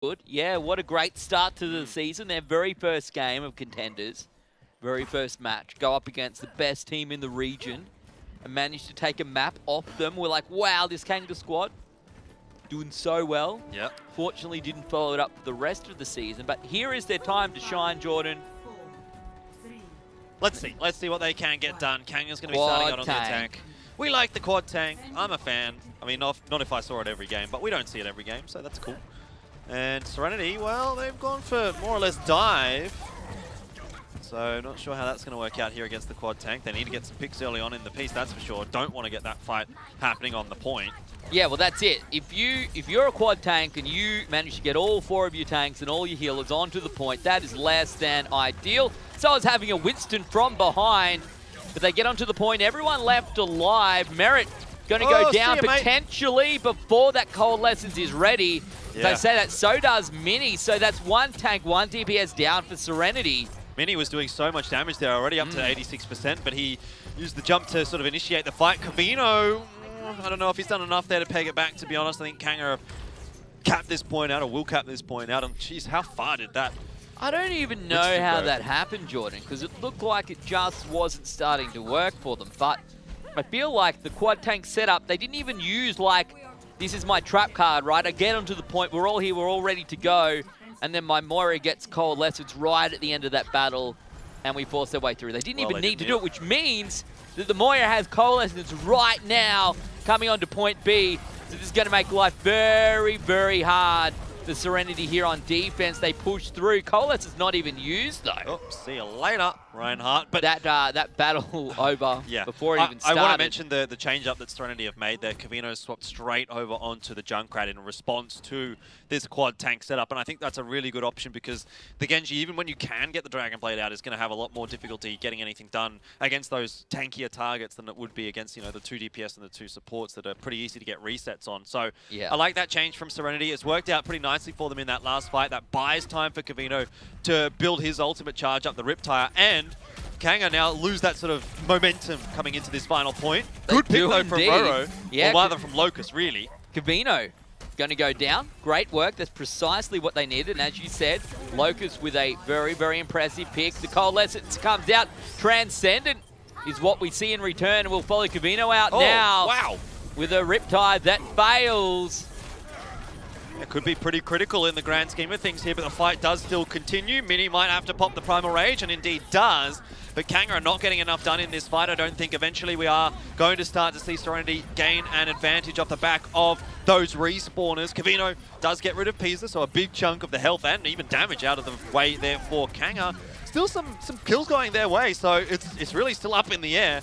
Good. Yeah, what a great start to the season. Their very first game of Contenders, very first match, go up against the best team in the region and managed to take a map off them. We're like, wow, this Kanga squad doing so well. Yep. Fortunately, didn't follow it up for the rest of the season, but here is their time to shine, Jordan. Let's see what they can get done. Kanga's going to be starting out on the attack. We like the quad tank. I'm a fan. I mean, not if I saw it every game, but we don't see it every game, so that's cool. And SereNity, well, they've gone for more or less dive. So not sure how that's going to work out here against the quad tank. They need to get some picks early on in the piece, that's for sure. Don't want to get that fight happening on the point. Yeah, well, that's it. If you're a quad tank and you manage to get all 4 of your tanks and all your healers onto the point, that is less than ideal. So is having a Winston from behind, but they get onto the point. Everyone left alive. Merit going to go down potentially before that Coalescence is ready. Yeah. They say that, so does Mini. So that's 1 tank, 1 DPS down for SereNity. Mini was doing so much damage there already, up to 86%, but he used the jump to sort of initiate the fight. Kavino, I don't know if he's done enough there to peg it back, to be honest. I think Kanga capped this point out, or will cap this point out, and geez, how far did that? I don't even know how that happened, Jordan, because it looked like it just wasn't starting to work for them. But I feel like the quad tank setup, they didn't even use like, this is my trap card, right? I get onto the point, we're all here, we're all ready to go. And then my Moira gets Coalescence right at the end of that battle, and we force their way through. They didn't even need to do it, which means that the Moira has Coalescence right now coming onto point B. So this is going to make life very, very hard for SereNity here on defense. They push through. Coalescence not even used, though. Oh, see you later, Reinhardt. But that battle over before it even started. I want to mention the change-up that SereNity have made there. Kavino swapped straight over onto the Junkrat in response to this quad tank setup, and I think that's a really good option because the Genji, even when you can get the Dragon Blade out, is going to have a lot more difficulty getting anything done against those tankier targets than it would be against, you know, the 2 DPS and the 2 supports that are pretty easy to get resets on. So I like that change from SereNity. It's worked out pretty nicely for them in that last fight. That buys time for Kavino to build his ultimate charge up the Riptire, and Kanga now lose that sort of momentum coming into this final point. Good pick though from Roro, or rather from Locust, really. Kavino going to go down. Great work. That's precisely what they needed. And as you said, Locust with a very, very impressive pick. The Coalescence comes out. Transcendent is what we see in return. And we'll follow Kavino out now. Wow. With a Riptide that fails. It could be pretty critical in the grand scheme of things here, but the fight does still continue. Mini might have to pop the Primal Rage, and indeed does. But Kanga are not getting enough done in this fight. I don't think eventually we are going to start to see SereNity gain an advantage off the back of those respawners. Kavino does get rid of Pisa, so a big chunk of the health and even damage out of the way there for Kanga. Still some kills going their way, so it's really still up in the air.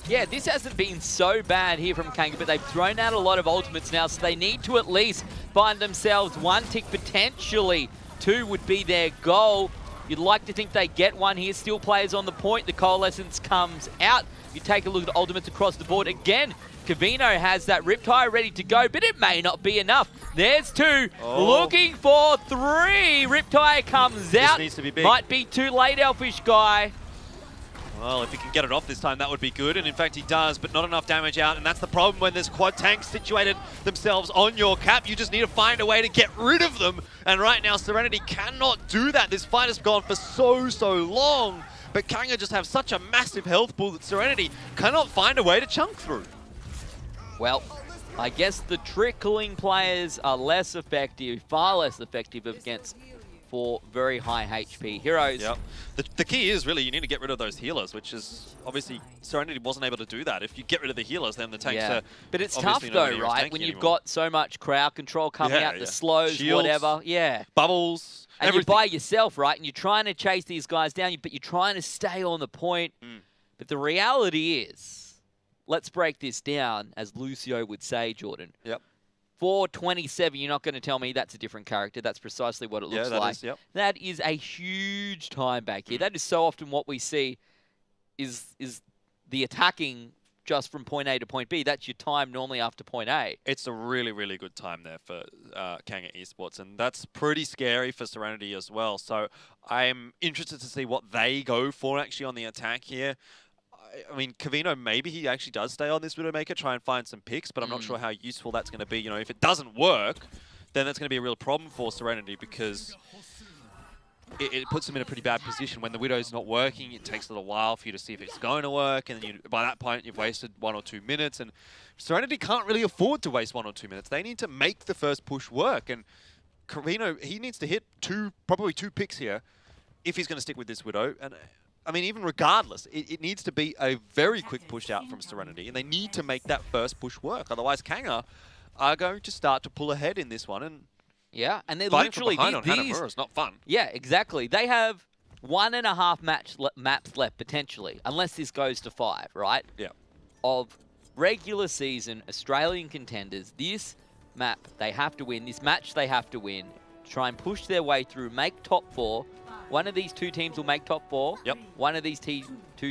Yeah, this hasn't been so bad here from Kanga, but they've thrown out a lot of ultimates now, so they need to at least find themselves 1 tick, potentially 2 would be their goal. You'd like to think they get 1 here. Still players on the point. The Coalescence comes out. You take a look at ultimates across the board. Again, Kavino has that Riptire ready to go, but it may not be enough. There's 2. Looking for 3. Riptire comes out. Needs to be big. Might be too late, Elfishguy. Well, if he can get it off this time, that would be good. And in fact, he does, but not enough damage out. And that's the problem when there's quad tanks situated themselves on your cap. You just need to find a way to get rid of them. And right now, SereNity cannot do that. This fight has gone for so long. But Kanga just have such a massive health pool that SereNity cannot find a way to chunk through. Well, I guess the trickling players are less effective, far less effective against for very high HP heroes. Yep. The key is really you need to get rid of those healers, which is obviously SereNity wasn't able to do that. If you get rid of the healers, then the tanks are but it's tough though, right? When you've got so much crowd control coming out, the slows, shields, whatever. Bubbles, and everything. You're by yourself, right? And you're trying to chase these guys down, but you're trying to stay on the point. But the reality is, let's break this down, as Lucio would say, Jordan. Yep. 427, you're not going to tell me that's a different character. That's precisely what it looks like. That is a huge time back here. That is so often what we see is the attacking just from point A to point B. That's your time normally after point A. It's a really, really good time there for Kanga Esports, and that's pretty scary for SereNity as well. So I'm interested to see what they go for actually on the attack here. I mean, Kavino, maybe he actually does stay on this Widowmaker, try and find some picks, but I'm not sure how useful that's going to be. You know, if it doesn't work, then that's going to be a real problem for SereNity, because it puts them in a pretty bad position. When the Widow's not working, it takes a little while for you to see if it's going to work, and then by that point, you've wasted 1 or 2 minutes, and SereNity can't really afford to waste 1 or 2 minutes. They need to make the first push work, and Carino, he needs to hit probably two picks here if he's going to stick with this Widow. And I mean, even regardless, it needs to be a very quick push out from SereNity, and they need to make that first push work. Otherwise, Kanga are going to start to pull ahead in this one. And yeah, and they're fighting literally from behind on Hanamura is not fun. Yeah, exactly. They have 1.5 maps left potentially, unless this goes to 5, right? Yeah. Of regular season Australian contenders, this map they have to win. This match they have to win. Try and push their way through, make top 4. One of these 2 teams will make top 4. Yep. One of these 2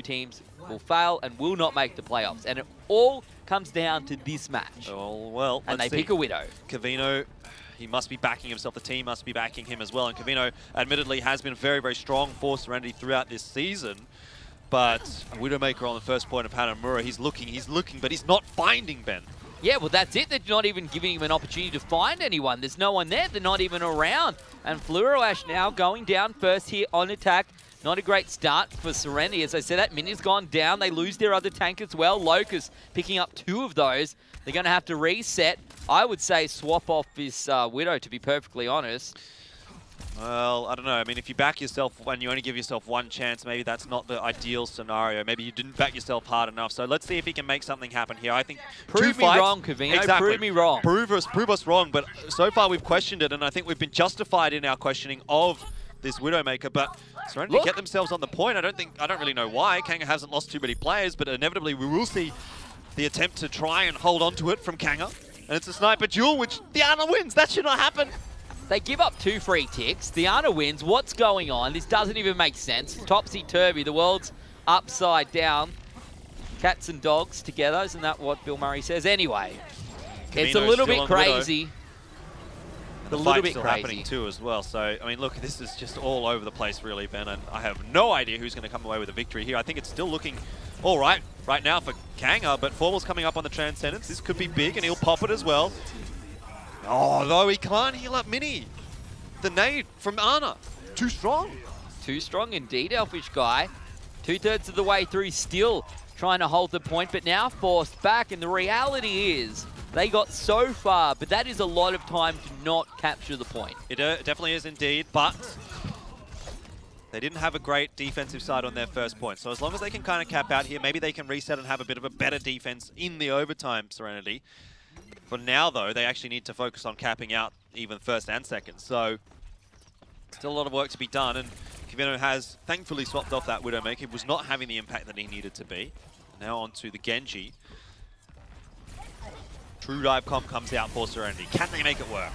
teams will fail and will not make the playoffs. And it all comes down to this match. Oh, well, and they pick a Widow. Cavino, he must be backing himself. The team must be backing him as well. And Cavino, admittedly, has been very, very strong for SereNity throughout this season. But a Widowmaker on the first point of Hanamura, he's looking, but he's not finding Ben. Yeah, well, that's it. They're not even giving him an opportunity to find anyone. There's no one there. They're not even around. And Fluoroash now going down first here on attack. Not a great start for SereNity. As I said, that minute's gone down. They lose their other tank as well. Locust picking up 2 of those. They're going to have to reset. I would say swap off this Widow, to be perfectly honest. Well, I don't know. I mean, if you back yourself and you only give yourself 1 chance, maybe that's not the ideal scenario. Maybe you didn't back yourself hard enough. So let's see if he can make something happen here. I think prove me wrong, Cavino. Exactly. Prove me wrong. Prove us wrong. But so far we've questioned it, and I think we've been justified in our questioning of this Widowmaker. But SereNity get themselves on the point. I don't really know why. Kanga hasn't lost too many players, but inevitably we will see the attempt to try and hold on to it from Kanga. And it's a sniper duel, which Diana wins. That should not happen. They give up 2 free ticks. Diana wins. What's going on? This doesn't even make sense. Topsy-turvy. The world's upside down. Cats and dogs together. Isn't that what Bill Murray says? Anyway, it's a little bit crazy. The fight's still happening too as well. So, I mean, look, this is just all over the place really, Ben. And I have no idea who's going to come away with a victory here. I think it's still looking all right now for Kanga, but Formal's coming up on the Transcendence. This could be big, and he'll pop it as well. Oh, though he can't heal up Mini. The nade from Ana. Too strong. Too strong indeed, Elfishguy. 2/3 of the way through, still trying to hold the point, but now forced back. And the reality is, they got so far, but that is a lot of time to not capture the point. It definitely is indeed, but they didn't have a great defensive side on their first point. So as long as they can kind of cap out here, maybe they can reset and have a bit of a better defense in the overtime, SereNity. For now, though, they actually need to focus on capping out even first and second. So, still a lot of work to be done. And Cavino has thankfully swapped off that Widowmaker. He was not having the impact that he needed to be. Now onto the Genji. True Dive Comp comes out for SereNity. Can they make it work?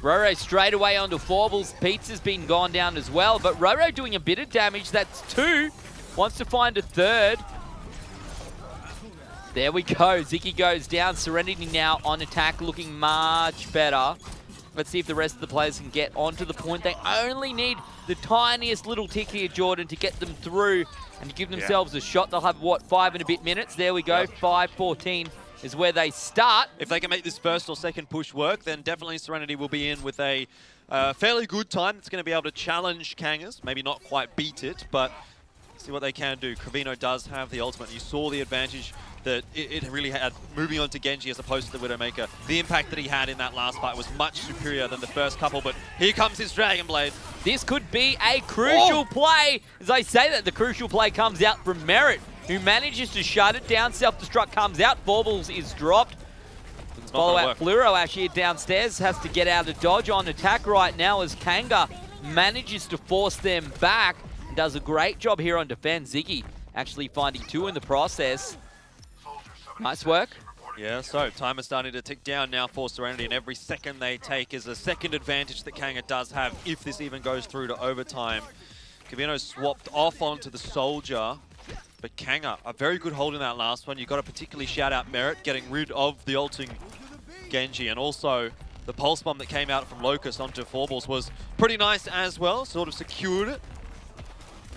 Roro straight away onto Forbles. Pizza's been gone down as well, but Roro doing a bit of damage. That's 2. Wants to find a 3rd. There we go. Ziki goes down. SereNity now on attack, looking much better. Let's see if the rest of the players can get onto the point. They only need the tiniest little tick here, Jordan, to get them through and to give themselves a shot. They'll have, what, 5 and a bit minutes? There we go. 5:14 is where they start. If they can make this first or second push work, then definitely SereNity will be in with a fairly good time. It's going to be able to challenge Kangas. Maybe not quite beat it, but see what they can do. Cravino does have the ultimate. You saw the advantage that it really had moving on to Genji as opposed to the Widowmaker. The impact that he had in that last fight was much superior than the first couple, but here comes his Dragon Blade. This could be a crucial play. As I say that, the crucial play comes out from Merit, who manages to shut it down. Self-destruct comes out. Forbles is dropped. Follow out Fluoroash here downstairs. Has to get out of dodge on attack right now as Kanga manages to force them back. And does a great job here on defense. Ziggy actually finding 2 in the process. Nice work. Yeah, so time is starting to tick down now for SereNity, and every second they take is a second advantage that Kanga does have if this even goes through to overtime. Cavino swapped off onto the Soldier, but Kanga, a very good hold in that last one. You've got to particularly shout out Merit getting rid of the ulting Genji, and also the Pulse Bomb that came out from Locust onto Forbles was pretty nice as well, sort of secured it.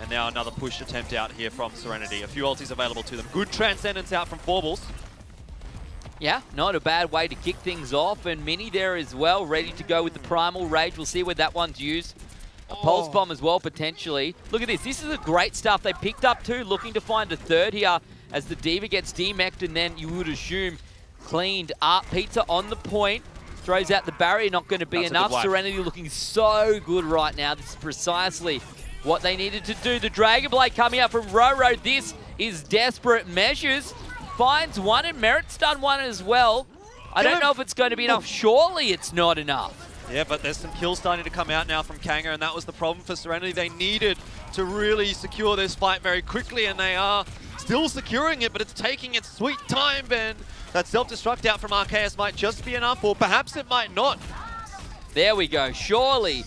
And now another push attempt out here from SereNity. A few ultis available to them. Good Transcendence out from Forbles. Yeah, not a bad way to kick things off. And Mini there as well, ready to go with the Primal Rage. We'll see where that one's used. A Pulse Bomb as well, potentially. Look at this. This is a great stuff. They picked up two, looking to find a third here as the Diva gets demeched and then you would assume cleaned up. Pizza on the point. Throws out the barrier. Not going to be enough. SereNity looking so good right now. This is precisely what they needed to do. The Dragon Blade coming out from Roro. This is desperate measures. Finds one and Merit's done one as well. I don't know if it's going to be enough. Surely it's not enough. Yeah, but there's some kills starting to come out now from Kanga, and that was the problem for SereNity. They needed to really secure this fight very quickly, and they are still securing it, but it's taking its sweet time, Ben. That self-destruct out from Arceus might just be enough, or perhaps it might not. There we go. Surely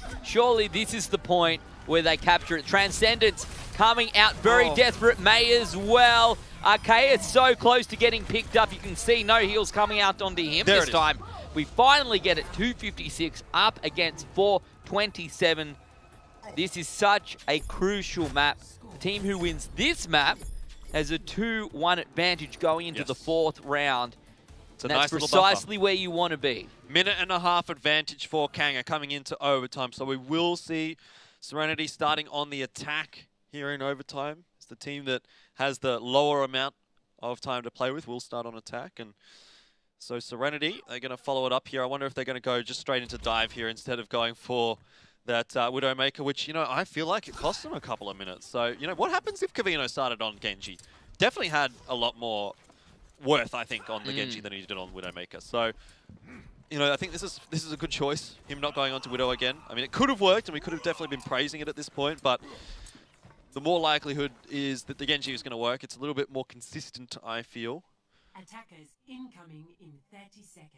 this is the point where they capture it. Transcendence coming out very desperate. May as well. Arceus so close to getting picked up. You can see no heals coming out onto him this time. We finally get it 256 up against 427. This is such a crucial map. The team who wins this map has a 2-1 advantage going into the fourth round. It's a that's nice little precisely buffer. Where you want to be. Minute and a half advantage for Kanga coming into overtime. So we will see SereNity starting on the attack here in overtime. It's the team that has the lower amount of time to play with will start on attack. And so SereNity, they're going to follow it up here. I wonder if they're going to go just straight into dive here instead of going for that Widowmaker, which, you know, I feel like it cost them a couple of minutes. So, you know, what happens if Kavino started on Genji? Definitely had a lot more worth, I think, on the Genji than he did on Widowmaker. So, you know, I think this is a good choice, him not going on to Widow again. I mean, it could have worked, and we could have definitely been praising it at this point, but the more likelihood is that the Genji is going to work. It's a little bit more consistent, I feel. Attackers incoming in 30 seconds.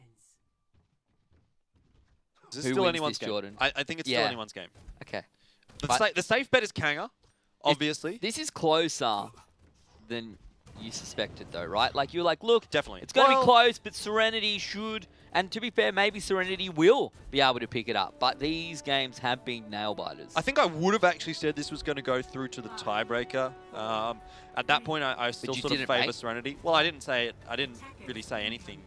Is this still anyone's game? Jordan? I think it's still anyone's game. Okay. The safe bet is Kanga, obviously. This is closer than you suspected, though, right? Like, you're like, look, definitely. It's going to be close, but SereNity should, and to be fair, maybe SereNity will be able to pick it up. But these games have been nail-biters. I think I would have actually said this was going to go through to the tiebreaker. At that point, I still sort of favour SereNity. Well, I didn't say it. I didn't really say anything.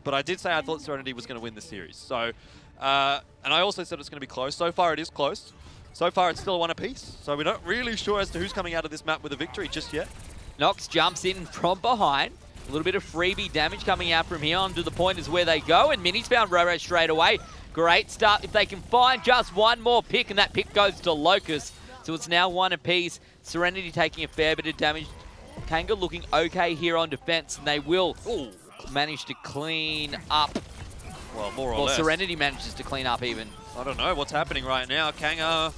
But I did say I thought SereNity was going to win the series. So, and I also said it's going to be close. So far, it is close. So far, it's still a one apiece. So we're not really sure as to who's coming out of this map with a victory just yet. Nox jumps in from behind. A little bit of freebie damage coming out from here. Onto the point is where they go. And Mini's found Roro straight away. Great start. If they can find just one more pick, and that pick goes to Locust. So it's now one apiece. SereNity taking a fair bit of damage. Kanga looking okay here on defense, and they will manage to clean up. Well, more or less. SereNity manages to clean up even. I don't know what's happening right now. Kanga, I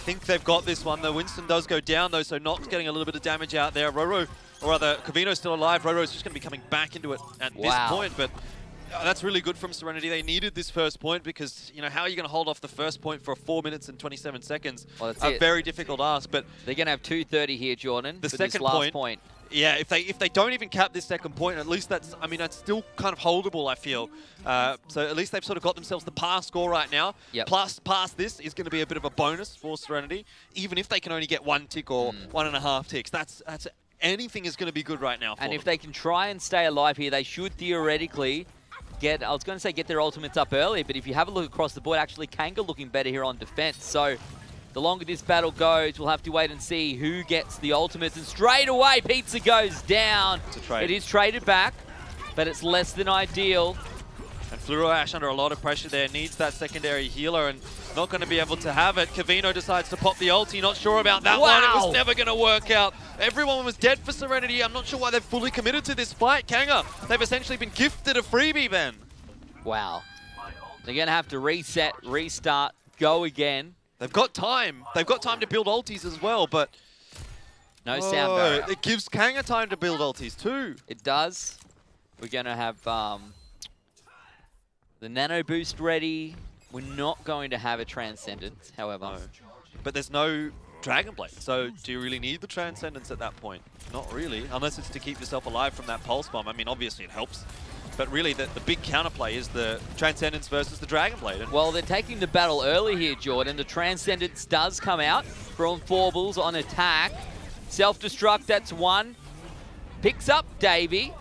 think they've got this one. The Winston does go down, though, so Nox getting a little bit of damage out there. Roro, or rather, Kavino's still alive. Roro's just going to be coming back into it at this point, but that's really good from SereNity. They needed this first point because, you know, how are you going to hold off the first point for 4 minutes and 27 seconds? Well, that's a very difficult ask, but they're going to have 2:30 here, Jordan. The for second this last point. Yeah, if they don't even cap this second point, at least that's, I mean, that's still kind of holdable, I feel. So at least they've sort of got themselves the pass score right now. Plus, past this is going to be a bit of a bonus for SereNity, even if they can only get 1 tick or 1.5 ticks. That's anything is going to be good right now for them. If they can try and stay alive here, they should theoretically get, I was going to say get their ultimates up early, but if you have a look across the board, actually Kanga looking better here on defense. So the longer this battle goes, we'll have to wait and see who gets the ultimates. And straight away, Pizza goes down. It's a trade. It is traded back, but it's less than ideal. And Fluoroash under a lot of pressure there, needs that secondary healer and not going to be able to have it. Kavino decides to pop the ulti, not sure about that one. It was never going to work out. Everyone was dead for SereNity. I'm not sure why they've fully committed to this fight. Kanga, they've essentially been gifted a freebie, Ben. Wow. They're going to have to reset, restart, go again. They've got time. They've got time to build ultis as well, but no sound barrier. It gives Kanga time to build ultis too. It does. We're going to have the Nano Boost ready. We're not going to have a Transcendence, however. No. But there's no Dragon Blade, so do you really need the Transcendence at that point? Not really, unless it's to keep yourself alive from that Pulse Bomb. I mean, obviously it helps. But really, the big counterplay is the Transcendence versus the Dragon Blade. Well, they're taking the battle early here, Jordan. The Transcendence does come out from Forbles on attack. Self-destruct, that's one. Picks up Davey.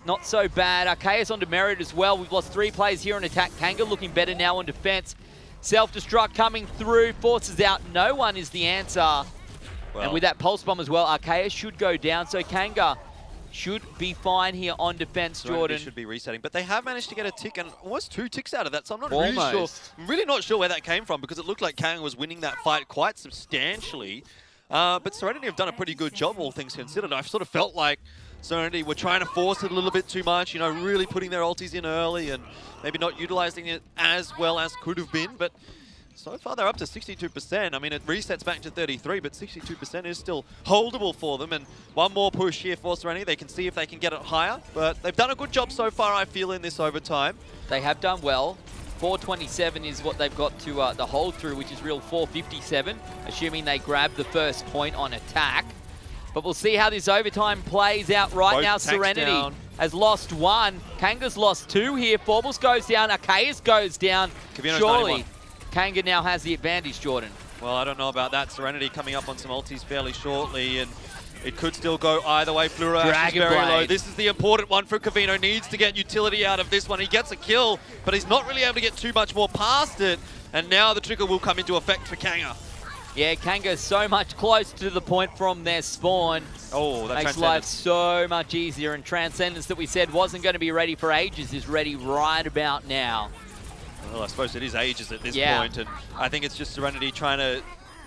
not so bad. Arceus onto Merit as well. We've lost 3 players here on attack. Kanga looking better now on defense. Self-destruct coming through, forces out. No one is the answer. Well, and with that pulse bomb as well, Arceus should go down. So Kanga should be fine here on defense, Jordan. Should be resetting, but they have managed to get a tick and almost 2 ticks out of that, so I'm not Almost. really sure. I'm really not sure where that came from because it looked like Kanga was winning that fight quite substantially. But SereNity have done a pretty good job, all things considered. I've sort of felt like SereNity were trying to force it a little bit too much, you know, really putting their ultis in early and maybe not utilizing it as well as could have been, but so far they're up to 62%. I mean, it resets back to 33, but 62% is still holdable for them. And one more push here for SereNity. They can see if they can get it higher, but they've done a good job so far, I feel, in this overtime. They have done well. 427 is what they've got to the hold through, which is real 457, assuming they grab the first point on attack. But we'll see how this overtime plays out right Both now. SereNity has lost 1. Kanga's lost 2 here. Forbles goes down. Arceus goes down. Kavino's Surely 91. Kanga now has the advantage, Jordan. Well, I don't know about that. SereNity coming up on some ultis fairly shortly, and it could still go either way. Flura is very low. This is the important one for Kavino. Needs to get utility out of this one. He gets a kill, but he's not really able to get too much more past it. And now the trigger will come into effect for Kanga. Yeah, Kanga's so much closer to the point from their spawn. Oh, that makes life so much easier. And Transcendence that we said wasn't going to be ready for ages is ready right about now. Well, I suppose it is ages at this point, and I think it's just SereNity trying to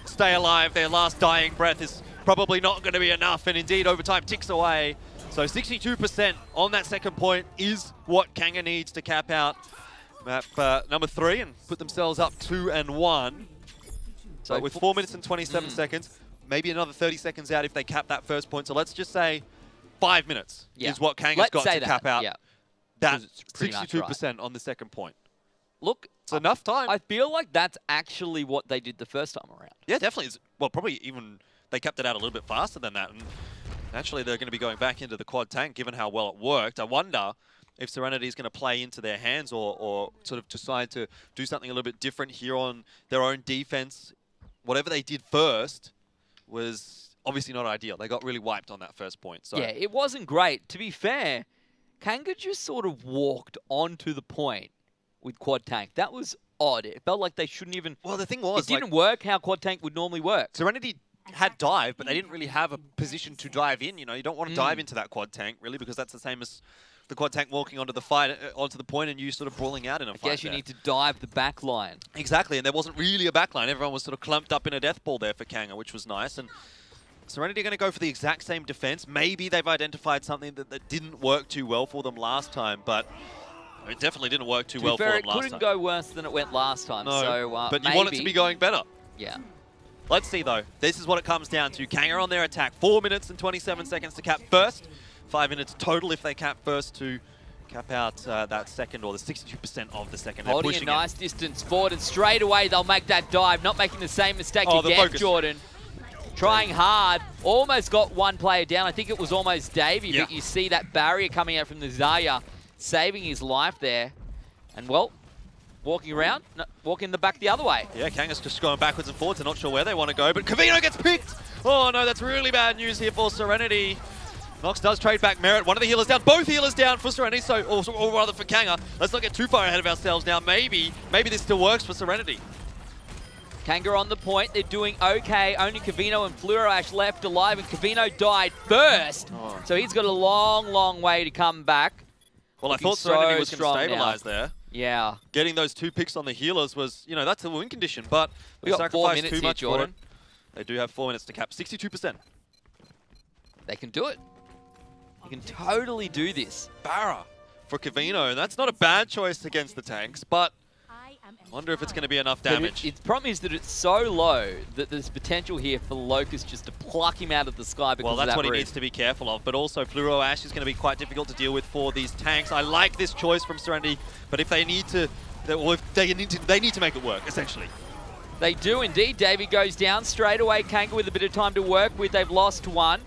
stay alive. Their last dying breath is probably not going to be enough, and indeed overtime ticks away. So 62% on that second point is what Kanga needs to cap out map number 3 and put themselves up 2-1. So with 4 minutes and 27 seconds, maybe another 30 seconds out if they cap that first point. So let's just say 5 minutes is what Kanga's got to cap out. That 62% right on the second point. Look, it's enough time. I feel like that's actually what they did the first time around. Yeah, definitely. Well, probably even they kept it out a little bit faster than that. And naturally, they're going to be going back into the quad tank, given how well it worked. I wonder if SereNity is going to play into their hands or sort of decide to do something a little bit different here on their own defense. Whatever they did first was obviously not ideal. They got really wiped on that first point. So yeah, it wasn't great. To be fair, Kanga just sort of walked onto the point with quad tank. That was odd. It felt like they shouldn't even... Well, the thing was... It didn't work how quad tank would normally work. SereNity had dive, but they didn't really have a position to dive in. You know, you don't want to dive into that quad tank, really, because that's the same as the quad tank walking onto the fight, onto the point, and you sort of brawling out in a fight. I guess you need to dive the back line. Exactly, and there wasn't really a back line. Everyone was sort of clumped up in a death ball there for Kanga, which was nice. And SereNity are going to go for the exact same defense. Maybe they've identified something that didn't work too well for them last time, but it definitely didn't work too well for them last time. It couldn't go worse than it went last time. No, so, but you want it to be going better. Yeah. Let's see, though. This is what it comes down to. Kanga on their attack. 4 minutes and 27 seconds to cap first. 5 minutes total if they cap first to cap out that second, or the 62% of the second. Holding a nice distance forward, and straight away they'll make that dive, not making the same mistake again, Jordan. Trying hard, almost got one player down. I think it was almost Davey, but you see that barrier coming out from the Zarya, saving his life there. And well, walking around, walking the back the other way. Yeah, Kanga's just going backwards and forwards. They're not sure where they want to go, but Kavino gets picked! Oh no, that's really bad news here for SereNity. Nox does trade back Merit. One of the healers down. Both healers down for SereNity, so, or rather for Kanga. Let's not get too far ahead of ourselves now. Maybe this still works for SereNity. Kanga on the point. They're doing okay. Only Kavino and Fluorash left alive, and Kavino died first. Oh. So he's got a long, long way to come back. Well, I thought SereNity was going to stabilize there. Yeah. Getting those 2 picks on the healers was, you know, that's a win condition, but we got 4 minutes too here, much Jordan. They do have 4 minutes to cap. 62%. They can do it. You can totally do this. Barra for Kavino. That's not a bad choice against the tanks, but I wonder if it's going to be enough damage. The problem is that it's so low that there's potential here for Locust just to pluck him out of the sky because that's what he needs to be careful of. But also, Fluoro Ash is going to be quite difficult to deal with for these tanks. I like this choice from SereNity, but if they need to, they need to make it work, essentially. They do indeed. Davey goes down straight away. Kanga with a bit of time to work with. They've lost 1.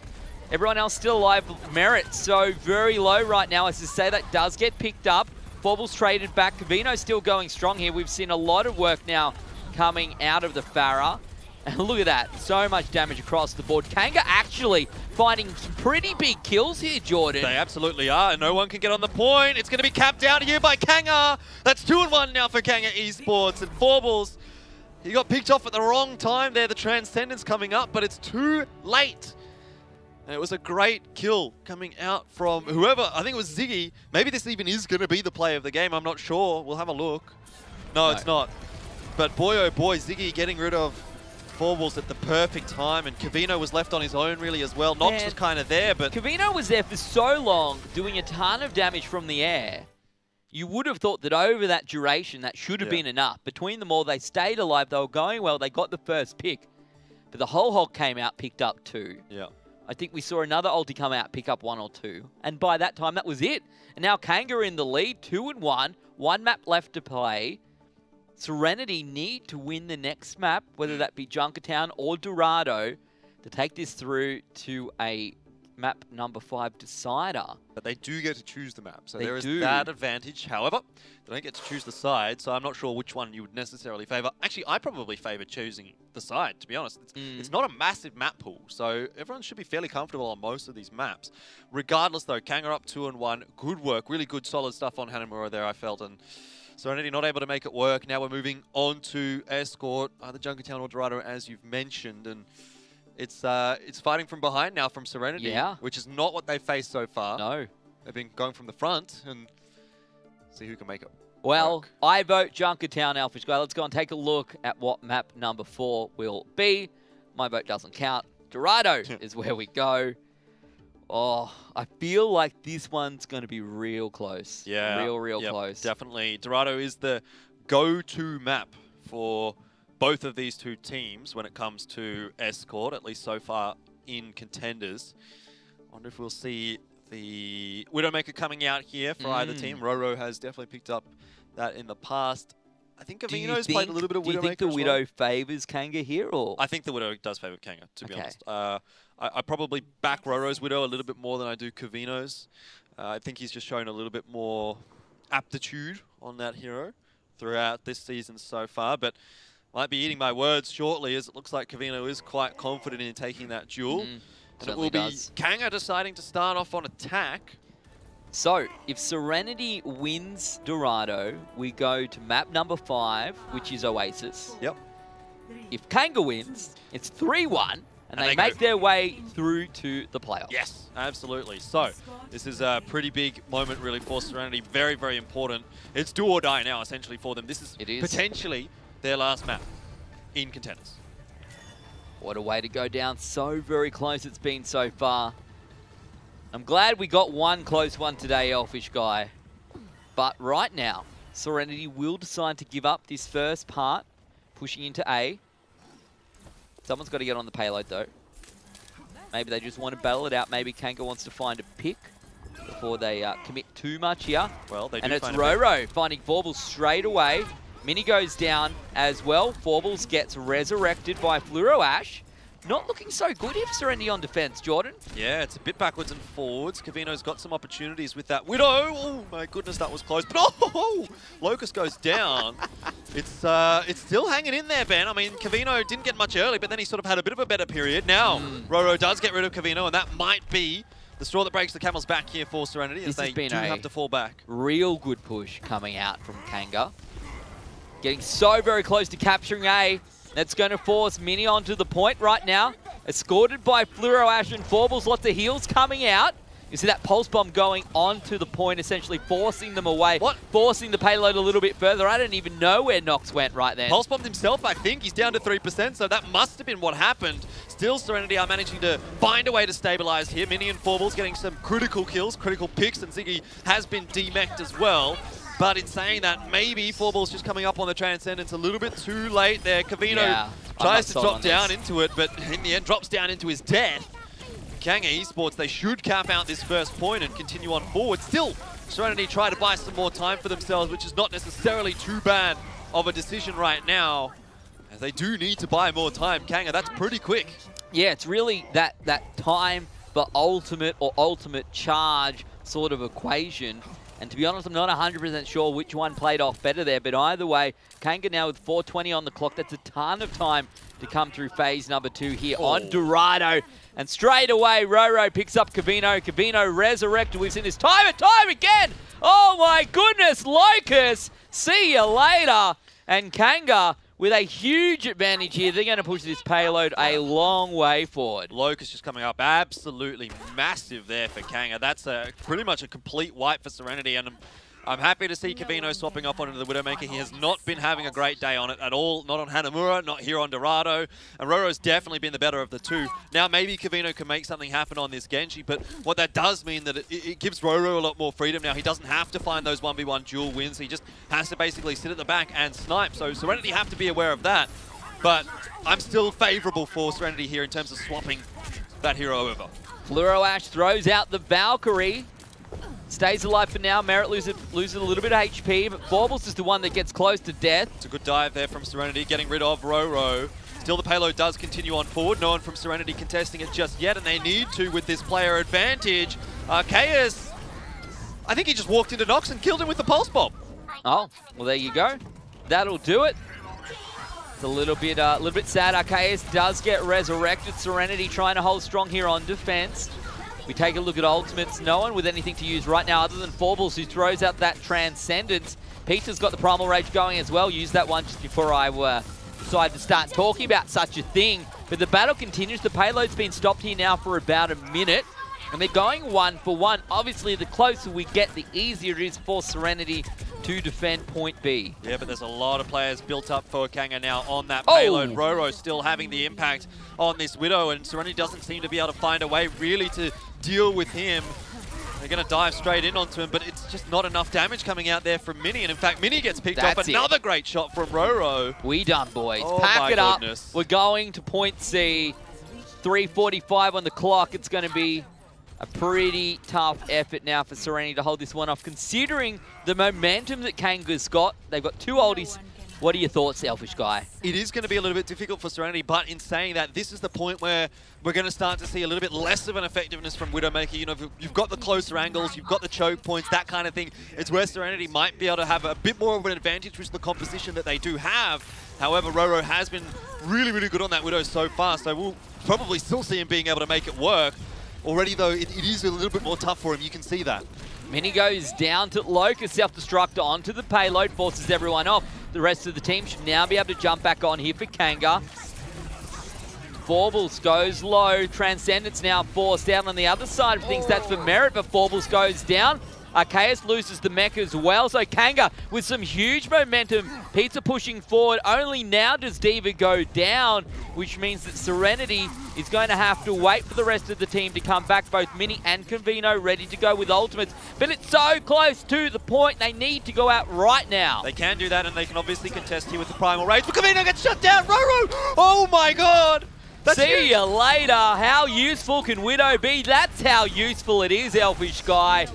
Everyone else still alive. Merit so very low right now. As I say, that does get picked up. Forbles traded back. Kavino still going strong here. We've seen a lot of work now coming out of the Pharah. And look at that, so much damage across the board. Kanga actually finding some pretty big kills here, Jordan. They absolutely are, and no one can get on the point. It's going to be capped out here by Kanga. That's 2-1 now for Kanga Esports, and Forbles, he got picked off at the wrong time there. The Transcendence coming up, but it's too late. And it was a great kill coming out from whoever. I think it was Ziggy. Maybe this even is going to be the play of the game. I'm not sure. We'll have a look. No, it's not. But boy, oh boy, Ziggy getting rid of Forbles at the perfect time, and Cavino was left on his own really as well. Nox was kind of there, but Cavino was there for so long, doing a ton of damage from the air. You would have thought that over that duration, that should have been enough. Between them all, they stayed alive. They were going well. They got the first pick. But the whole Hulk came out, picked up 2. Yeah. I think we saw another ulti come out, pick up 1 or 2. And by that time, that was it. And now Kanga in the lead, 2-1. 1 map left to play. SereNity need to win the next map, whether that be Junkertown or Dorado, to take this through to a map number 5 decider. But they do get to choose the map, so They there is do. that advantage. However, they don't get to choose the side, so I'm not sure which one you would necessarily favour. Actually, I probably favour choosing the side, to be honest. It's not a massive map pool, so everyone should be fairly comfortable on most of these maps. Regardless, though, Kanga up 2-1. Good work, really good, solid stuff on Hanamura there, I felt. And SereNity not able to make it work. Now we're moving on to Escort, either Junkertown or Dorado, as you've mentioned. And it's fighting from behind now from SereNity, which is not what they've faced so far. No. They've been going from the front and see who can make it Well, work. I vote Junkertown, Elfishguy. Let's go and take a look at what map number 4 will be. My vote doesn't count. Dorado is where we go. Oh, I feel like this one's going to be real close. Yeah. Real close. Definitely. Dorado is the go-to map for both of these two teams when it comes to Escort, at least so far in Contenders. I wonder if we'll see the Widowmaker coming out here for either team. Roro has definitely picked up that in the past. I think Cavino's played a little bit of Widowmaker. Do you think the Widow favours Kanga here? Or? I think the Widow does favour Kanga, to be honest. I probably back Roro's Widow a little bit more than I do Cavino's. I think he's just shown a little bit more aptitude on that hero throughout this season so far, but might be eating my words shortly, as it looks like Cavino is quite confident in taking that duel. And it will be Kanga deciding to start off on attack. So, if SereNity wins Dorado, we go to map number 5, which is Oasis. Yep. If Kanga wins, it's 3-1, and they make their way through to the playoffs. Yes, absolutely. So, this is a pretty big moment really for SereNity. Very, very important. It's do or die now, essentially, for them. This is potentially their last map in Contenders. What a way to go down. So very close it's been so far. I'm glad we got one close one today, Elfishguy. But right now, SereNity will decide to give up this first part, pushing into A. Someone's got to get on the payload, though. Maybe they just want to battle it out. Maybe Kanga wants to find a pick before they commit too much here. Well, they do. And it's Roro finding Forbles straight away. Mini goes down as well. Forbles gets resurrected by Fluoro Ash. Not looking so good if SereNity on defense, Jordan. Yeah, it's a bit backwards and forwards. Cavino's got some opportunities with that Widow. Oh my goodness, that was close. But oh, Locust goes down. It's still hanging in there, Ben. I mean, Cavino didn't get much early, but then he sort of had a bit of a better period. Now, Roro does get rid of Cavino, and that might be the straw that breaks the camel's back here for SereNity, as they do have to fall back. Real good push coming out from Kanga. Getting so very close to capturing A. That's going to force Mini onto the point right now. Escorted by Fluoro Ash and Forbles. Lots of heals coming out. You see that Pulse Bomb going onto the point, essentially forcing them away. Forcing the payload a little bit further. I don't even know where Nox went right then. Pulse Bombed himself, I think. He's down to 3%, so that must have been what happened. Still, SereNity are managing to find a way to stabilize here. Mini and Forbles getting some critical kills, critical picks, and Ziggy has been demeched as well. But in saying that, maybe Forbles just coming up on the Transcendence a little bit too late there. Cavino tries to drop down into it, but in the end drops down into his death. Kanga Esports, they should cap out this first point and continue on forward. Still, SereNity try to buy some more time for themselves, which is not necessarily too bad of a decision right now, as they do need to buy more time. Kanga, that's pretty quick. Yeah, it's really that time for ultimate or ultimate charge sort of equation. And to be honest, I'm not 100% sure which one played off better there. But either way, Kanga now with 4:20 on the clock. That's a ton of time to come through phase number 2 here on Dorado. And straight away, Roro picks up Kavino. Kavino resurrected. We've seen this time and time again. Oh my goodness, Locus. See you later. And Kanga with a huge advantage here. They're going to push this payload a long way forward. Locus just coming up absolutely massive there for Kanga. That's pretty much a complete wipe for SereNity, and I'm happy to see Kavino swapping off onto the Widowmaker. He has not been having a great day on it at all. Not on Hanamura, not here on Dorado. And Roro's definitely been the better of the two. Now maybe Kavino can make something happen on this Genji, but what that does mean that it gives Roro a lot more freedom now. He doesn't have to find those 1v1 dual wins. He just has to basically sit at the back and snipe. So SereNity have to be aware of that. But I'm still favourable for SereNity here in terms of swapping that hero over. Fluoro Ash throws out the Valkyrie. Stays alive for now. Merit loses a little bit of HP, but Baubles is the one that gets close to death. It's a good dive there from SereNity, getting rid of Roro. Still, the payload does continue on forward. No one from SereNity contesting it just yet, and they need to with this player advantage. Chaos, I think he just walked into Nox and killed him with the Pulse Bomb. Oh, well, there you go. That'll do it. It's a little bit sad. Arceus does get resurrected. SereNity trying to hold strong here on defense. We take a look at ultimates. No one with anything to use right now other than Forbles, who throws out that Transcendence. Peter's got the Primal Rage going as well. Used that one just before I decided to start talking about such a thing. But the battle continues. The payload's been stopped here now for about a minute. And they're going 1 for 1. Obviously, the closer we get, the easier it is for SereNity to defend point B. Yeah, but there's a lot of players built up for Kanga now on that payload. Oh. Roro still having the impact on this Widow, and SereNity doesn't seem to be able to find a way really to deal with him. They're going to dive straight in onto him, but it's just not enough damage coming out there from Mini. And in fact, Mini gets picked off. Another great shot from Roro. We done, boys. Oh, Pack it goodness. up. We're going to point C. 3:45 on the clock. It's going to be a pretty tough effort now for SereNity to hold this one off, considering the momentum that Kanga's got. They've got 2 oldies. What are your thoughts, Elfishguy? It is going to be a little bit difficult for SereNity, but in saying that, this is the point where we're going to start to see a little bit less of an effectiveness from Widowmaker. You know, you've got the closer angles, you've got the choke points, that kind of thing. It's where SereNity might be able to have a bit more of an advantage with the composition that they do have. However, Roro has been really, really good on that Widow so far, so we'll probably still see him being able to make it work. Already, though, it is a little bit more tough for him. You can see that. Mini goes down to Locus, self-destruct onto the payload, forces everyone off. The rest of the team should now be able to jump back on here for Kanga. Forbles goes low. Transcendence now forced down on the other side of things. That's for Merit, but Forbles goes down. Arceus loses the mech as well, so Kanga with some huge momentum. Pizza pushing forward. Only now does Diva go down, which means that SereNity is going to have to wait for the rest of the team to come back. Both Mini and Kavino ready to go with ultimates. But it's so close to the point. They need to go out right now. They can do that, and they can obviously contest here with the Primal Rage. But Kavino gets shut down. Roro! Oh my god! See you later. How useful can Widow be? That's how useful it is, Elfishguy.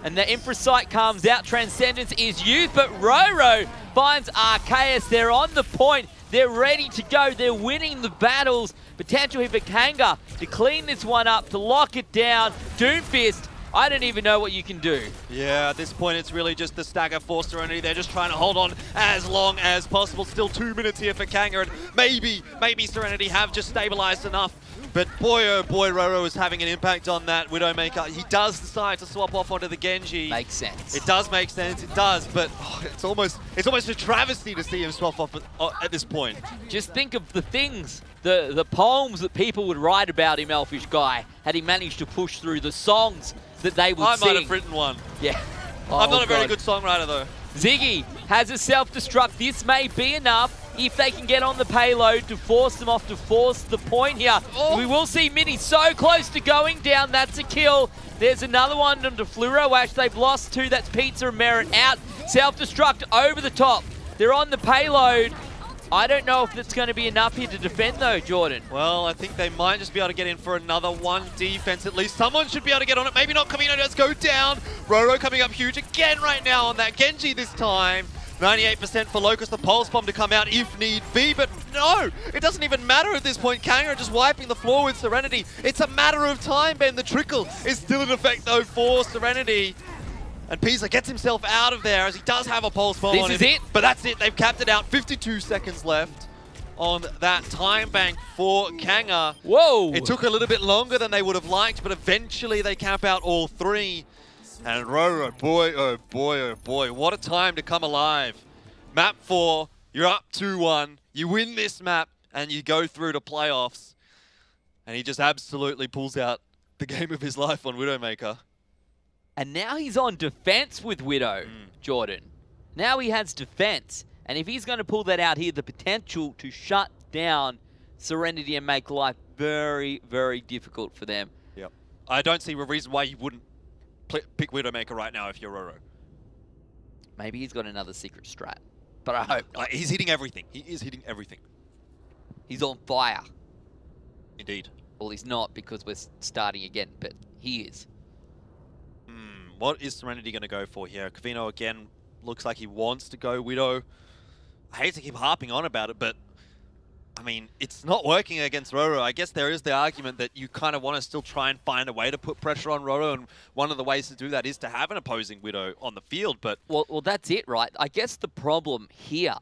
And the Infrasight comes out. Transcendence is used, but Roro finds Arceus. They're on the point. They're ready to go. They're winning the battles. Potential here for Kanga to clean this one up, to lock it down. Doomfist, I don't even know what you can do. Yeah, at this point, it's really just the stagger for SereNity. They're just trying to hold on as long as possible. Still 2 minutes here for Kanga, and maybe SereNity have just stabilized enough. But boy, oh boy, Roro is having an impact on that Widowmaker. He does decide to swap off onto the Genji. Makes sense. It does make sense, it does, but it's almost a travesty to see him swap off at this point. Just think of the things, the poems that people would write about him, Elfishguy, had he managed to push through, the songs that they would sing. I might have written one. Yeah. I'm not a very good songwriter, though. Ziggy has a self-destruct. This may be enough if they can get on the payload to force them off, to force the point here. Oh. We will see Mini so close to going down. That's a kill. There's another one onto Fluoro Ash. They've lost 2. That's Pizza and Merit out. Self-destruct over the top. They're on the payload. I don't know if it's going to be enough here to defend, though, Jordan. Well, I think they might just be able to get in for another 1 defense. At least someone should be able to get on it. Maybe not. Kavino does go down. Roro coming up huge again right now on that Genji this time. 98% for Locus, the Pulse Bomb to come out if need be, but no, it doesn't even matter at this point. Kanga just wiping the floor with SereNity. It's a matter of time, Ben. The trickle is still in effect, though, for SereNity. And Pisa gets himself out of there as he does have a pulse bomb on him. This is it. But that's it. They've capped it out. 52 seconds left on that time bank for Kanga. Whoa! It took a little bit longer than they would have liked, but eventually they cap out all three. And Roro, boy, oh boy, oh boy, what a time to come alive. Map 4, you're up 2-1. You win this map, and you go through to playoffs. And he just absolutely pulls out the game of his life on Widowmaker. And now he's on defense with Widow, Jordan. Now he has defense. And if he's going to pull that out here, the potential to shut down SereNity and make life very, very difficult for them. Yep. I don't see a reason why you wouldn't pick Widowmaker right now if you're Roro. Maybe he's got another secret strat. But I hope not. He's hitting everything. He is hitting everything. He's on fire. Indeed. Well, he's not because we're starting again, but he is. What is SereNity going to go for here? Covino again looks like he wants to go Widow. I hate to keep harping on about it, but I mean, it's not working against Roro. I guess there is the argument that you kind of want to still try and find a way to put pressure on Roro, and one of the ways to do that is to have an opposing Widow on the field, but... Well, that's it, right? I guess the problem here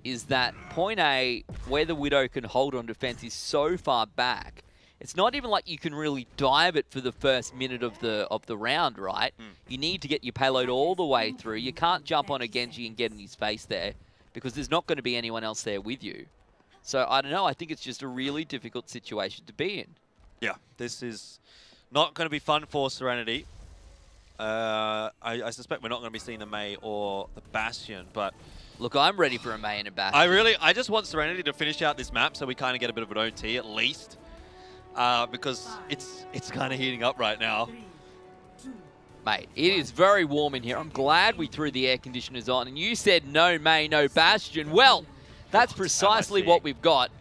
is that point A, where the Widow can hold on defense, is so far back. It's not even like you can really dive it for the first minute of the round, right? You need to get your payload all the way through. You can't jump on a Genji and get in his face there because there's not going to be anyone else there with you. So, I don't know. I think it's just a really difficult situation to be in. Yeah, this is not going to be fun for SereNity. I suspect we're not going to be seeing the Mei or the Bastion, but... Look, I'm ready for a Mei and a Bastion. I just want SereNity to finish out this map so we kind of get a bit of an OT at least. Because it's kind of heating up right now. Mate, it is very warm in here. I'm glad we threw the air conditioners on. And you said no Mei, no Bastion. Well, that's precisely what we've got.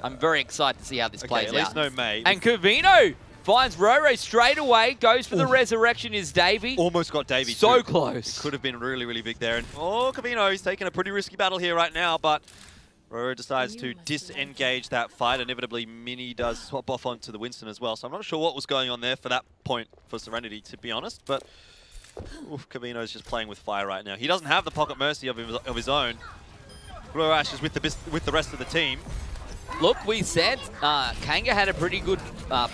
I'm very excited to see how this plays out. At least no Mei. And Covino finds Roro straight away. Goes for the resurrection is Davey. Almost got Davey so too. Close. Could have been really, really big there. And Covino, he's taking a pretty risky battle here right now, but... Roro decides to disengage that fight. Inevitably, Mini does swap off onto the Winston as well. So I'm not sure what was going on there for that point for SereNity, to be honest. But Covino's just playing with fire right now. He doesn't have the pocket mercy of his own. Ash is with the rest of the team. Look, we said Kanga had a pretty good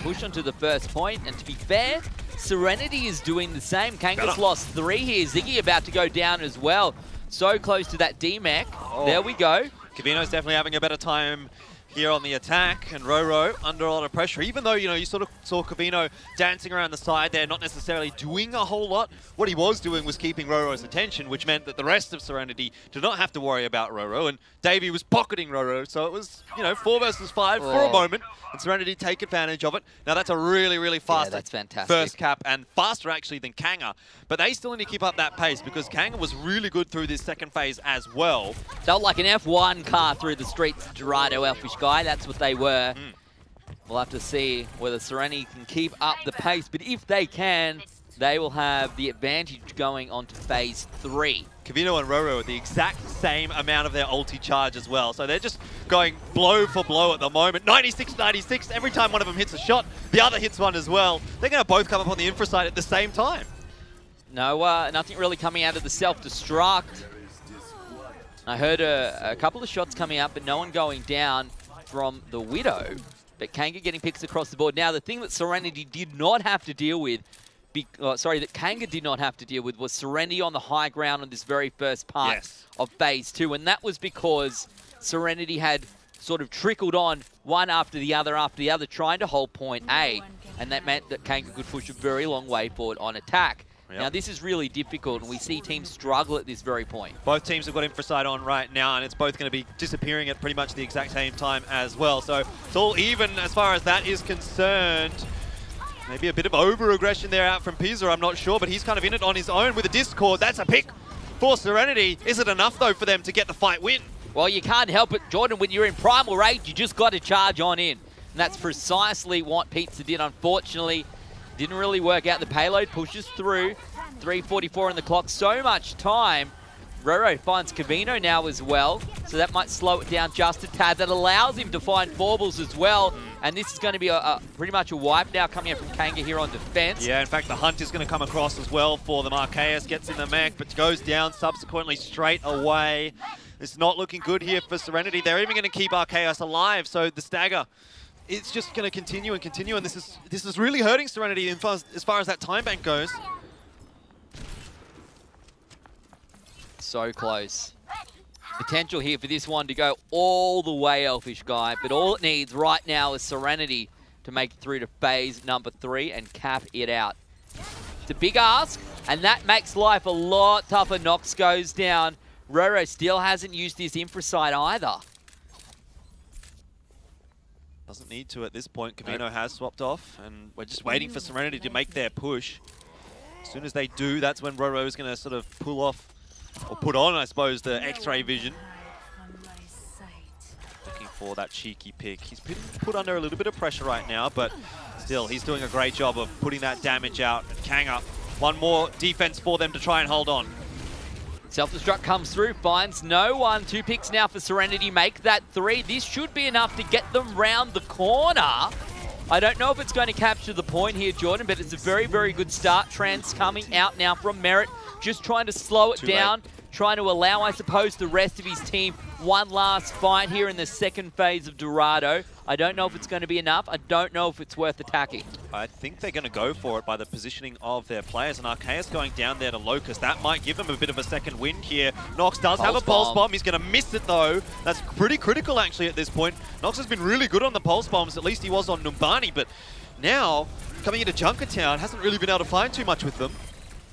push onto the first point. And to be fair, SereNity is doing the same. Kanga's lost 3 here. Ziggy about to go down as well. So close to that D-Mech. There we go. Covino's definitely having a better time here on the attack, and Roro under a lot of pressure. Even though, you sort of saw Covino dancing around the side there, not necessarily doing a whole lot. What he was doing was keeping Roro's attention, which meant that the rest of SereNity did not have to worry about Roro, and Davey was pocketing Roro, so it was, 4 versus 5 for a moment, and SereNity take advantage of it. Now that's a really, really fast first cap, and faster actually than Kanga, but they still need to keep up that pace because Kanga was really good through this second phase as well. Felt like an F1 car through the streets of Dorado, Elfishguy. That's what they were. We'll have to see whether SereNity can keep up the pace, but if they can, they will have the advantage going on to phase 3. Covino and Roro at the exact same amount of their ulti charge as well, so they're just going blow for blow at the moment. 96-96, every time one of them hits a shot, the other hits one as well. They're going to both come up on the infra side at the same time. No, nothing really coming out of the self-destruct. I heard a couple of shots coming up, but no one going down from the Widow. But Kanga getting picks across the board. Now, the thing that SereNity did not have to deal with, that Kanga did not have to deal with, was SereNity on the high ground on this very first part of phase 2. And that was because SereNity had sort of trickled on one after the other, trying to hold point A. And that meant that Kanga could push a very long way forward on attack. Now, this is really difficult, and we see teams struggle at this very point. Both teams have got infraside on right now, and it's both going to be disappearing at pretty much the exact same time as well. So it's all even as far as that is concerned. Maybe a bit of over-aggression there out from Pisa, I'm not sure, but he's kind of in it on his own with a Discord. That's a pick for SereNity. Is it enough, though, for them to get the fight win? Well, you can't help it, Jordan. When you're in primal rage, you just got to charge on in. And that's precisely what Pizza did, unfortunately. Didn't really work out. The payload pushes through. 3:44 on the clock. So much time. Roro finds Covino now as well. So that might slow it down just a tad. That allows him to find Forbles as well. And this is going to be pretty much a wipe now coming out from Kanga here on defense. Yeah, in fact, the hunt is going to come across as well for them. Arceus gets in the mech, but goes down subsequently straight away. It's not looking good here for SereNity. They're even going to keep Arceus alive, so the stagger, it's just going to continue and continue, and this is really hurting SereNity as far as that time bank goes. So close. Potential here for this one to go all the way, Elfishguy, but all it needs right now is SereNity to make it through to phase number 3 and cap it out. It's a big ask, and that makes life a lot tougher. Nox goes down. Roro still hasn't used his Infrasight either. Doesn't need to at this point. Camino has swapped off, and we're just waiting for SereNity to make their push. As soon as they do, that's when Roro is going to sort of pull off, or put on, I suppose, the X-ray vision. Looking for that cheeky pick. He's been put under a little bit of pressure right now, but still, he's doing a great job of putting that damage out. And Kanga, one more defense for them to try and hold on. Self-destruct comes through, finds no one. 2 picks now for SereNity, make that 3. This should be enough to get them round the corner. I don't know if it's going to capture the point here, Jordan, but it's a very, very good start. Trans coming out now from Merit, just trying to slow it down, trying to allow, I suppose, the rest of his team one last fight here in the second phase of Dorado. I don't know if it's going to be enough. I don't know if it's worth attacking. I think they're going to go for it by the positioning of their players, and Arceus going down there to Locust. That might give them a bit of a second wind here. Nox does have a pulse bomb. He's going to miss it, though. That's pretty critical, actually, at this point. Nox has been really good on the pulse bombs. At least he was on Numbani, but now, coming into Junkertown, hasn't really been able to find too much with them.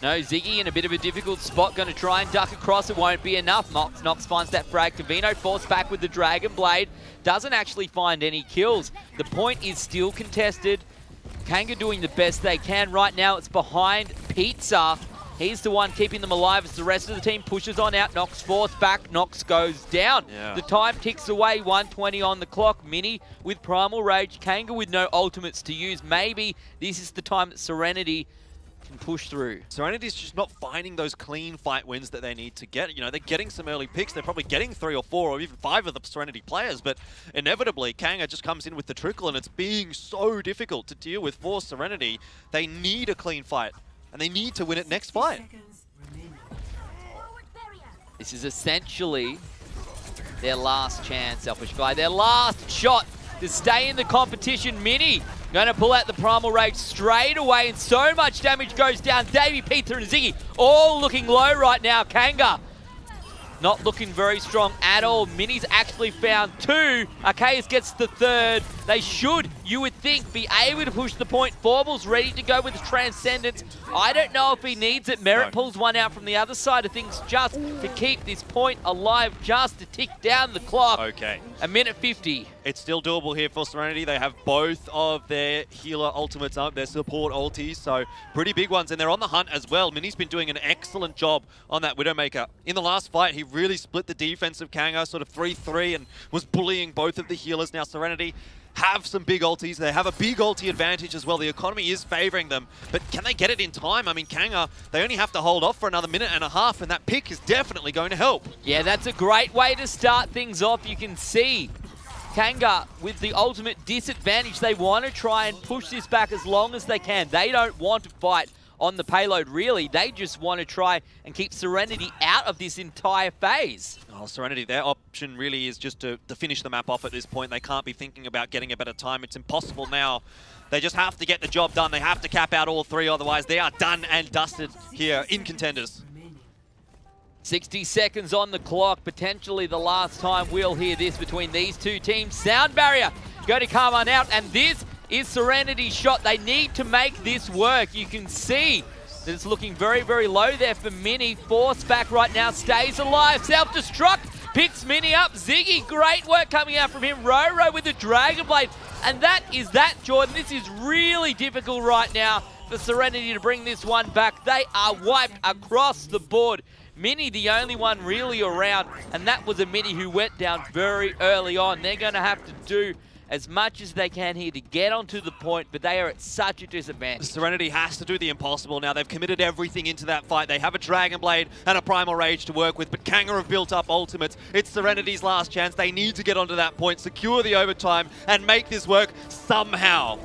No, Ziggy in a bit of a difficult spot, going to try and duck across. It won't be enough. Nox finds that frag. Cavino forced back with the Dragon Blade. Doesn't actually find any kills. The point is still contested. Kanga doing the best they can. Right now it's behind Pizza. He's the one keeping them alive as the rest of the team pushes on out. Nox forced back. Nox goes down. Yeah. The time ticks away. 1:20 on the clock. Mini with Primal Rage. Kanga with no ultimates to use. Maybe this is the time that SereNity can push through. SereNity's just not finding those clean fight wins that they need to get. You know, they're getting some early picks. They're probably getting 3 or 4 or even 5 of the SereNity players, but inevitably, Kanga just comes in with the trickle, and it's being so difficult to deal with for SereNity. They need a clean fight, and they need to win it next fight. This is essentially their last chance, Elfishguy. Their last shot to stay in the competition. Mini going to pull out the Primal Rage straight away, and so much damage goes down. Davey, Peter, and Ziggy all looking low right now. Kanga not looking very strong at all. Mini's actually found 2. Arceus gets the 3rd. They should, you would think, be able to push the point. Formal's ready to go with the Transcendence. I don't know if he needs it. Merit pulls one out from the other side of things just to keep this point alive, just to tick down the clock. Okay. 1:50. It's still doable here for SereNity. They have both of their healer ultimates up, their support ultis, so pretty big ones. And they're on the hunt as well. Mini's been doing an excellent job on that Widowmaker. In the last fight, he really split the defense of Kanga, sort of 3-3, and was bullying both of the healers. Now SereNity have some big ultis. They have a big ulti advantage as well. The economy is favoring them, but can they get it in time? I mean, Kanga, they only have to hold off for another 1.5 minutes, and that pick is definitely going to help. Yeah, that's a great way to start things off. You can see Kanga with the ultimate disadvantage. They want to try and push this back as long as they can. They don't want to fight on the payload, really. They just want to try and keep SereNity out of this entire phase. Oh, SereNity, their option really is just to finish the map off at this point. They can't be thinking about getting a better time. It's impossible now. They just have to get the job done. They have to cap out all 3, otherwise they are done and dusted here in Contenders. 60 seconds on the clock, potentially the last time we'll hear this between these two teams. Sound barrier going to come on out, and this is SereNity's shot. They need to make this work. You can see that it's looking very, very low there for Mini. Force back right now, stays alive. Self-destruct, picks Mini up. Ziggy, great work coming out from him. Roro with the Dragon Blade. And that is that, Jordan. This is really difficult right now for SereNity to bring this one back. They are wiped across the board. Mini the only one really around, and that was a Mini who went down very early on. They're going to have to do as much as they can here to get onto the point, but they are at such a disadvantage. SereNity has to do the impossible now. They've committed everything into that fight. They have a Dragon Blade and a Primal Rage to work with, but Kanga have built up ultimates. It's SereNity's last chance. They need to get onto that point, secure the overtime, and make this work somehow.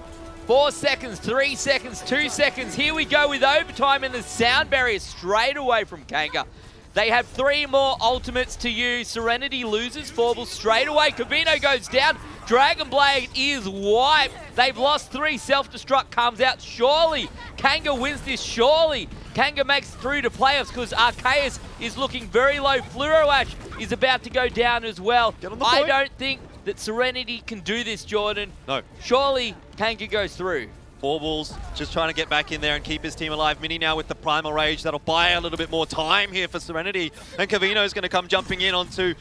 4 seconds, 3 seconds, 2 seconds. Here we go with overtime and the sound barrier straight away from Kanga. They have 3 more ultimates to use. SereNity loses. Forble straight away. Cavino goes down. Dragon Blade is wiped. They've lost 3. Self-destruct comes out. Surely Kanga wins this. Surely Kanga makes it through to playoffs because Arceus is looking very low. Fluoroash is about to go down as well. I don't think that SereNity can do this, Jordan. No. Surely Kanga goes through. Forbles just trying to get back in there and keep his team alive. Mini now with the Primal Rage. That'll buy a little bit more time here for SereNity. And Cavino's going to come jumping in onto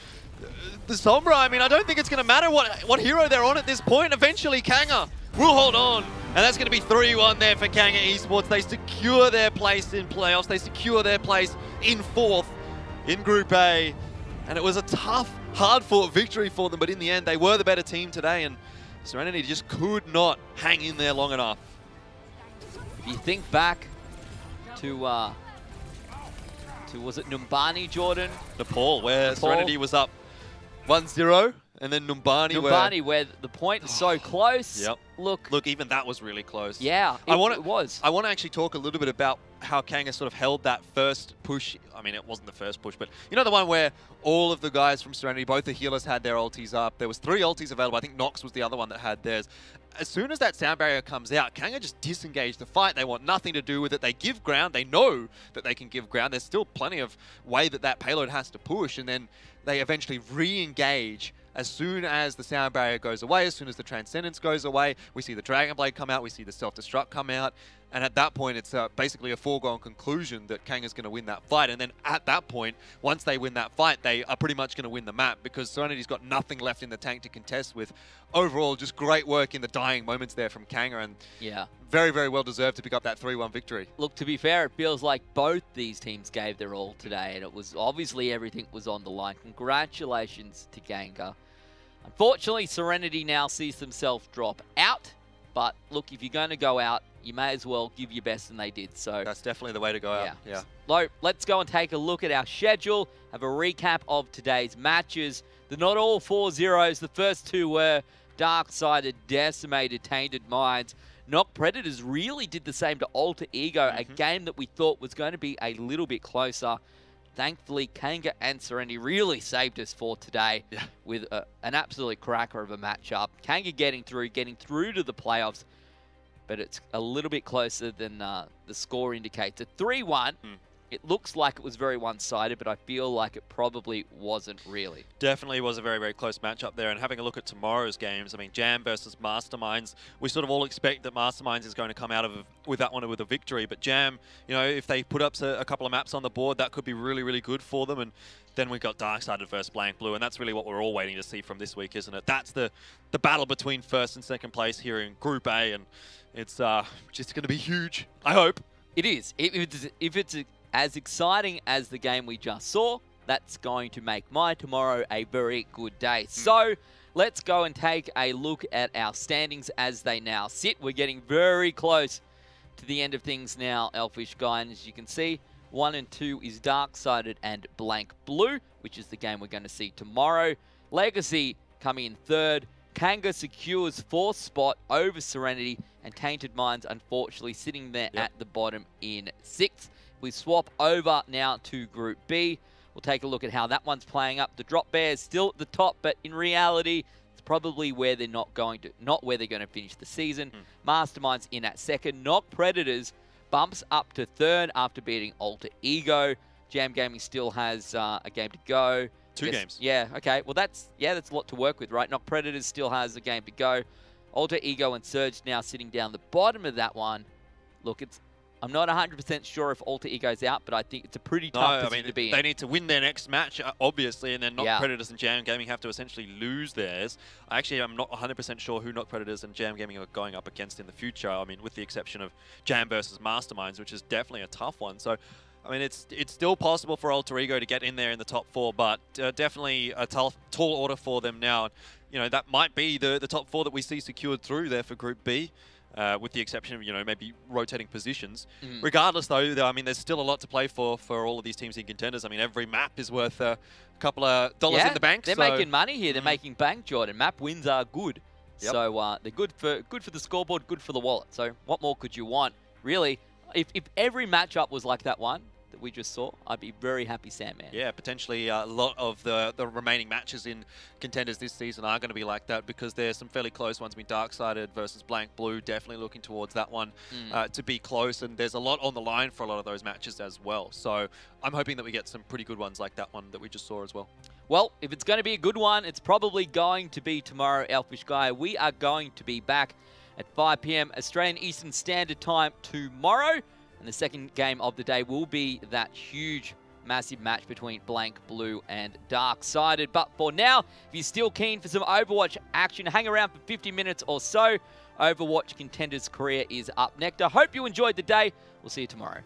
the Sombra. I mean, I don't think it's going to matter what hero they're on at this point. Eventually, Kanga will hold on. And that's going to be 3-1 there for Kanga Esports. They secure their place in playoffs. They secure their place in 4th in Group A. And it was a tough, hard-fought victory for them. But in the end, they were the better team today. And SereNity just could not hang in there long enough. If you think back to was it Numbani, Jordan? Nepal, where SereNity was up 1-0, and then Numbani where the point is so close. Yep. Look, even that was really close. Yeah, it was. I want to actually talk a little bit about how Kanga sort of held that first push. I mean, it wasn't the first push, but you know the one where all of the guys from SereNity, both the healers had their ultis up. There was 3 ultis available. I think Nox was the other one that had theirs. As soon as that sound barrier comes out, Kanga just disengage the fight. They want nothing to do with it. They give ground. They know that they can give ground. There's still plenty of way that payload has to push, and then they eventually re-engage as soon as the sound barrier goes away, as soon as the Transcendence goes away. We see the Dragon Blade come out, we see the Self-Destruct come out, and at that point it's basically a foregone conclusion that Kanga's going to win that fight. And then at that point, once they win that fight, they are pretty much going to win the map because SereNity's got nothing left in the tank to contest with. Overall, just great work in the dying moments there from Kanga, and yeah, very, very well deserved to pick up that 3-1 victory. Look, to be fair, it feels like both these teams gave their all today, and it was obviously everything was on the line. Congratulations to Kanga. Unfortunately, SereNity now sees themselves drop out. But look, if you're going to go out, you may as well give your best, and they did. So that's definitely the way to go out. Yeah. So let's go and take a look at our schedule, have a recap of today's matches. They're not all 4-0s. The first 2 were Dark-Sided, Decimated, Tainted Minds. Knock Predators really did the same to Alter Ego, a game that we thought was going to be a little bit closer. Thankfully, Kanga and SereNity really saved us for today with an absolute cracker of a matchup. Kanga getting through to the playoffs, but it's a little bit closer than the score indicates. At 3-1, it looks like it was very one-sided, but I feel like it probably wasn't really. Definitely was a very, very close matchup there. And having a look at tomorrow's games, I mean, Jam versus Masterminds, we sort of all expect that Masterminds is going to come out with that one with a victory. But Jam, you know, if they put up a couple of maps on the board, that could be really, really good for them. And then we've got Dark-Sided versus Blank Blue, and that's really what we're all waiting to see from this week, isn't it? That's the battle between first and second place here in Group A, and it's just going to be huge, I hope. It is. If it's as exciting as the game we just saw, that's going to make my tomorrow a very good day. So let's go and take a look at our standings as they now sit. We're getting very close to the end of things now, Elfishguy, and as you can see, 1 and 2 is Dark-Sided and Blank Blue, which is the game we're going to see tomorrow. Legacy coming in 3rd. Kanga secures 4th spot over SereNity, and Tainted Minds, unfortunately, sitting there at the bottom in 6th. We swap over now to Group B. We'll take a look at how that one's playing up. The Drop Bears still at the top, but in reality, it's probably where they're not where they're going to finish the season. Masterminds in at 2nd. Knock Predators bumps up to 3rd after beating Alter Ego. Jam Gaming still has a game to go. 2 games. Yeah, okay. Well, that's a lot to work with, right? Knock Predators still has a game to go. Alter Ego and Surge now sitting down the bottom of that one. Look, I'm not 100% sure if Alter Ego's out, but I think it's a pretty tough position to be in. They need to win their next match, obviously, and then Knock Predators and Jam Gaming have to essentially lose theirs. Actually, I'm not 100% sure who Knock Predators and Jam Gaming are going up against in the future. I mean, with the exception of Jam versus Masterminds, which is definitely a tough one. So I mean, it's still possible for Alter Ego to get in there in the top 4, but definitely a tall order for them now. You know, that might be the top 4 that we see secured through there for Group B. With the exception of, you know, maybe rotating positions. Regardless, though, I mean, there's still a lot to play for all of these teams in Contenders. I mean, every map is worth a couple of dollars in the bank. They're making money here. They're making bank, Jordan. Map wins are good. Yep. So they're good for the scoreboard, good for the wallet. So what more could you want? Really, if every matchup was like that one that we just saw, I'd be very happy, Sandman. Yeah, potentially a lot of the remaining matches in Contenders this season are going to be like that because there's some fairly close ones. I mean, Dark-Sided versus Blank Blue, definitely looking towards that one to be close, and there's a lot on the line for a lot of those matches as well. So I'm hoping that we get some pretty good ones like that one that we just saw as well. Well, if it's going to be a good one, it's probably going to be tomorrow, Elfishguy. We are going to be back at 5 p.m. Australian Eastern Standard Time tomorrow. And the second game of the day will be that huge, massive match between Blank Blue and Dark-Sided. But for now, if you're still keen for some Overwatch action, hang around for 50 minutes or so. Overwatch Contenders career is up next. I hope you enjoyed the day. We'll see you tomorrow.